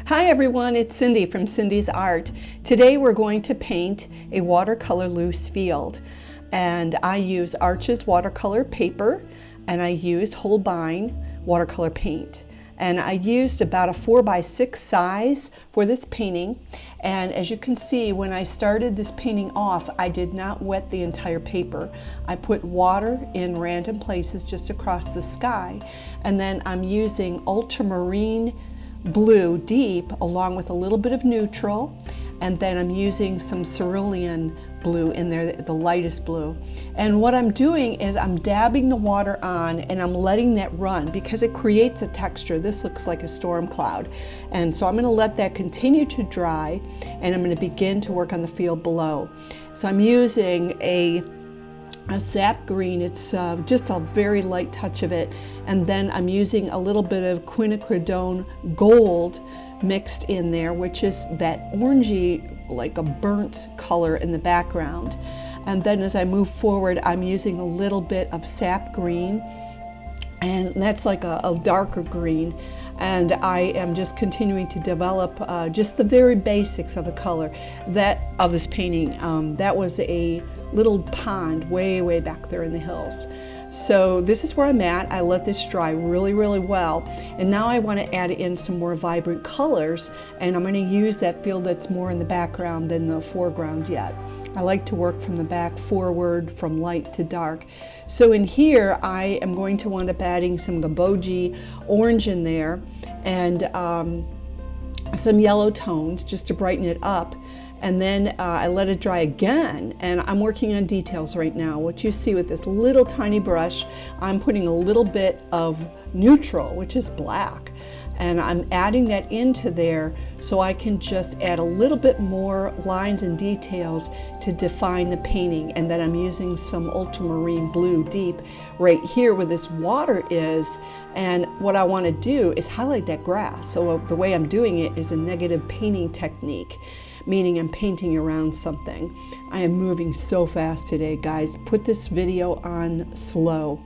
Hi everyone, it's Cindy from Cindy's Art. Today we're going to paint a watercolor loose field, and I use Arches watercolor paper and I use Holbein watercolor paint. And I used about a 4x6 size for this painting, and as you can see, when I started this painting off, I did not wet the entire paper. I put water in random places just across the sky, and then I'm using ultramarine blue deep along with a little bit of neutral, and then I'm using some cerulean blue in there, the lightest blue. And what I'm doing is I'm dabbing the water on and I'm letting that run because it creates a texture. This looks like a storm cloud, and so I'm going to let that continue to dry, and I'm going to begin to work on the field below. So I'm using a sap green. It's just a very light touch of it, and then I'm using a little bit of quinacridone gold mixed in there, which is that orangey, like a burnt color in the background. And then as I move forward, I'm using a little bit of sap green, and that's like a darker green, and I am just continuing to develop just the very basics of the color of this painting. That was a little pond way back there in the hills. So this is where I'm at. I let this dry really well, and now I want to add in some more vibrant colors, and I'm going to use that field that's more in the background than the foreground yet. I like to work from the back forward, from light to dark. So in here I am going to wind up adding some Gambogi orange in there, and some yellow tones just to brighten it up. And then I let it dry again, and I'm working on details right now. What you see with this little tiny brush, I'm putting a little bit of neutral, which is black, and I'm adding that into there so I can just add a little bit more lines and details to define the painting. And then I'm using some ultramarine blue deep right here where this water is, and what I want to do is highlight that grass. So the way I'm doing it is a negative painting technique, meaning I'm painting around something. I am moving so fast today, guys. Put this video on slow.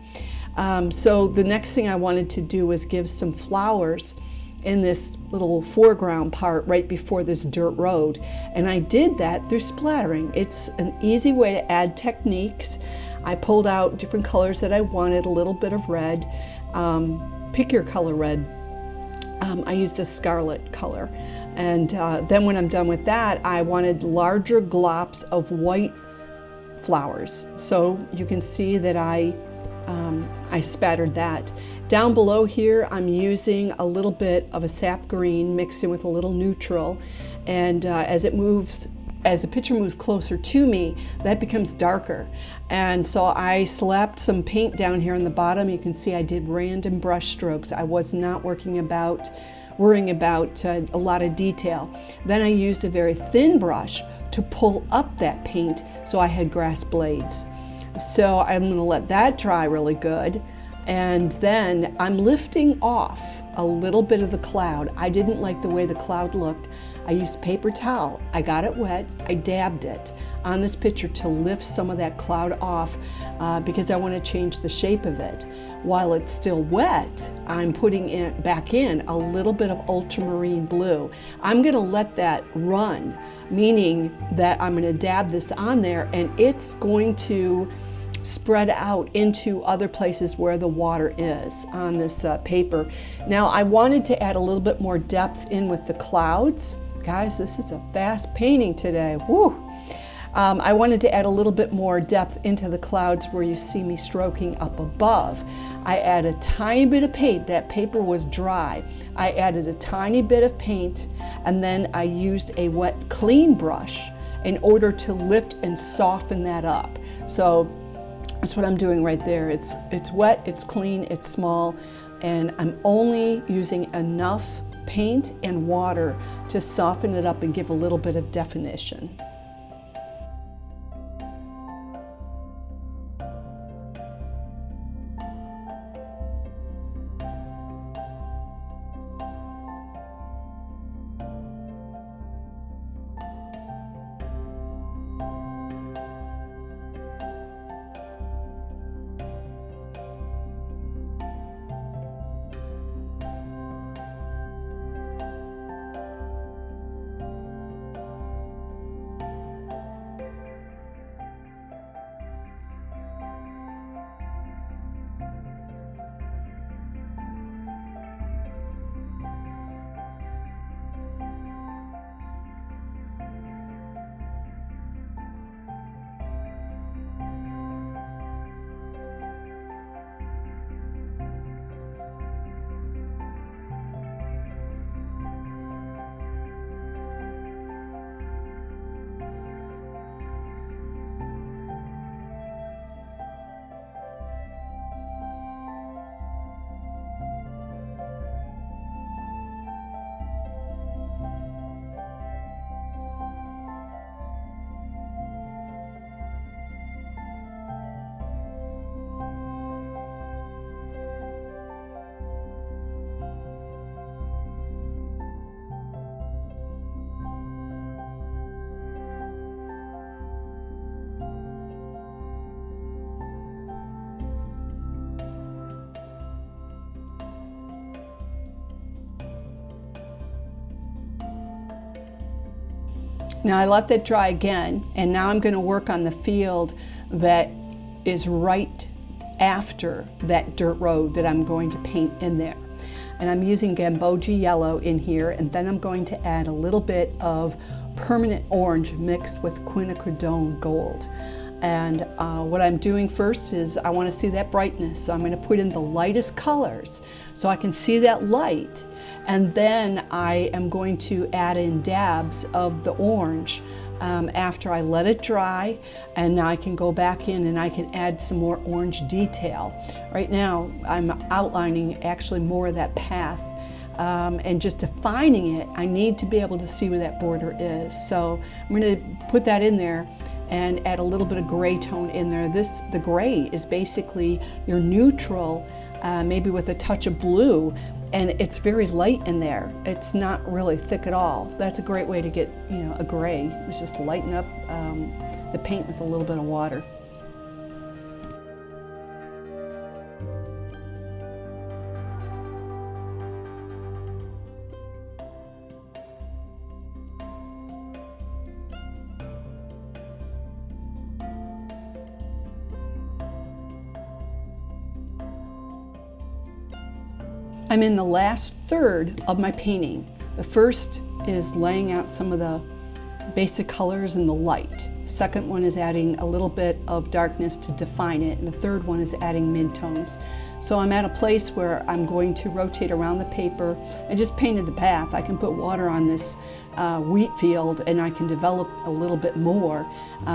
So the next thing I wanted to do was give some flowers in this little foreground part right before this dirt road, and I did that through splattering. It's an easy way to add techniques. I pulled out different colors that I wanted, a little bit of red. Pick your color red. I used a scarlet color, and then when I'm done with that, I wanted larger glops of white flowers. So you can see that I spattered that. Down below here, I'm using a little bit of a sap green mixed in with a little neutral, and as the picture moves closer to me, that becomes darker. And so I slapped some paint down here on the bottom. You can see I did random brush strokes. I was not worrying about a lot of detail. Then I used a very thin brush to pull up that paint so I had grass blades. So I'm going to let that dry really good, and then I'm lifting off a little bit of the cloud. I didn't like the way the cloud looked. I used a paper towel. I got it wet. I dabbed it on this picture to lift some of that cloud off because I want to change the shape of it. While it's still wet, I'm putting back in a little bit of ultramarine blue. I'm going to let that run, meaning that I'm going to dab this on there, and it's going to spread out into other places where the water is on this paper. Now I wanted to add a little bit more depth in with the clouds. Guys, this is a fast painting today. Woo! I wanted to add a little bit more depth into the clouds where you see me stroking up above. I added a tiny bit of paint. That paper was dry. I added a tiny bit of paint, and then I used a wet clean brush in order to lift and soften that up. So that's what I'm doing right there. It's wet, it's clean, it's small, and I'm only using enough paint and water to soften it up and give a little bit of definition. Now I let that dry again, and now I'm going to work on the field that is right after that dirt road that I'm going to paint in there. And I'm using Gamboge yellow in here, and then I'm going to add a little bit of permanent orange mixed with quinacridone gold. And what I'm doing first is I want to see that brightness, so I'm going to put in the lightest colors so I can see that light, and then I am going to add in dabs of the orange after I let it dry, and now I can go back in and I can add some more orange detail. Right now I'm outlining actually more of that path, and just defining it. I need to be able to see where that border is, so I'm going to put that in there and add a little bit of gray tone in there. The gray is basically your neutral, maybe with a touch of blue, and it's very light in there. It's not really thick at all. That's a great way to get, a gray. It's just lighten up the paint with a little bit of water. I'm in the last third of my painting. The first is laying out some of the basic colors and the light. Second one is adding a little bit of darkness to define it, and the third one is adding midtones. So I'm at a place where I'm going to rotate around the paper. I just painted the path. I can put water on this wheat field, and I can develop a little bit more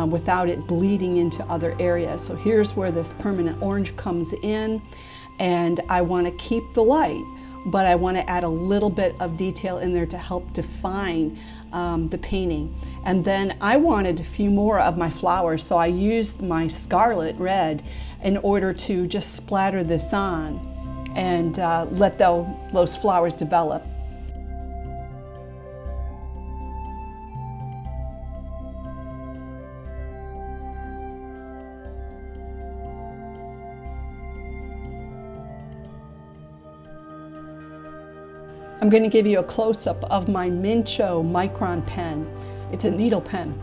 without it bleeding into other areas. So here's where this permanent orange comes in, and I want to keep the light, but I want to add a little bit of detail in there to help define the painting. And then I wanted a few more of my flowers, so I used my scarlet red in order to just splatter this on and let those flowers develop. I'm going to give you a close-up of my Mincho Micron pen. It's a needle pen.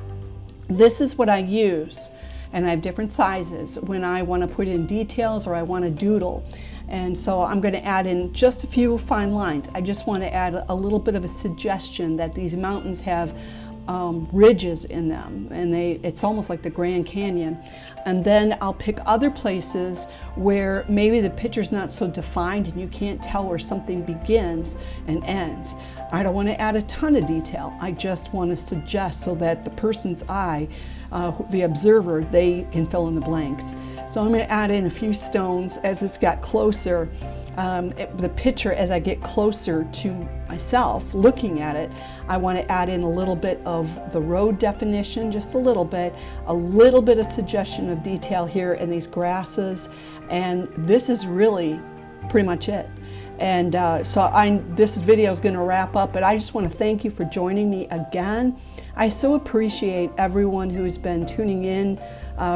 This is what I use, and I have different sizes when I want to put in details or I want to doodle. And so I'm going to add in just a few fine lines. I just want to add a little bit of a suggestion that these mountains have ridges in them, and it's almost like the Grand Canyon. And then I'll pick other places where maybe the picture's not so defined and you can't tell where something begins and ends. I don't want to add a ton of detail. I just want to suggest so that the person's eye, the observer, they can fill in the blanks. So I'm going to add in a few stones as this got closer. The picture, as I get closer to myself looking at it, I want to add in a little bit of the road definition, just a little bit of suggestion of detail here in these grasses, and this is really pretty much it. And this video is going to wrap up, but I just want to thank you for joining me again. I so appreciate everyone who's been tuning in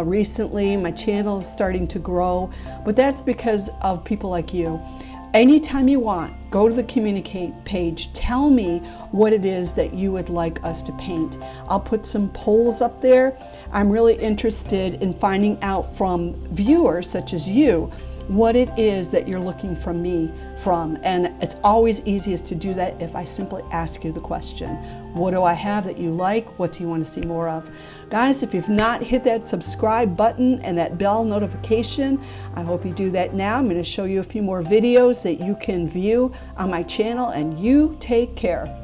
recently. My channel is starting to grow, but that's because of people like you. Anytime you want, go to the communicate page. Tell me what it is that you would like us to paint. I'll put some polls up there. I'm really interested in finding out from viewers such as you what it is that you're looking from me from. And it's always easiest to do that if I simply ask you the question. What do I have that you like? What do you want to see more of? Guys, if you've not hit that subscribe button and that bell notification, I hope you do that now. I'm going to show you a few more videos that you can view on my channel, and you take care.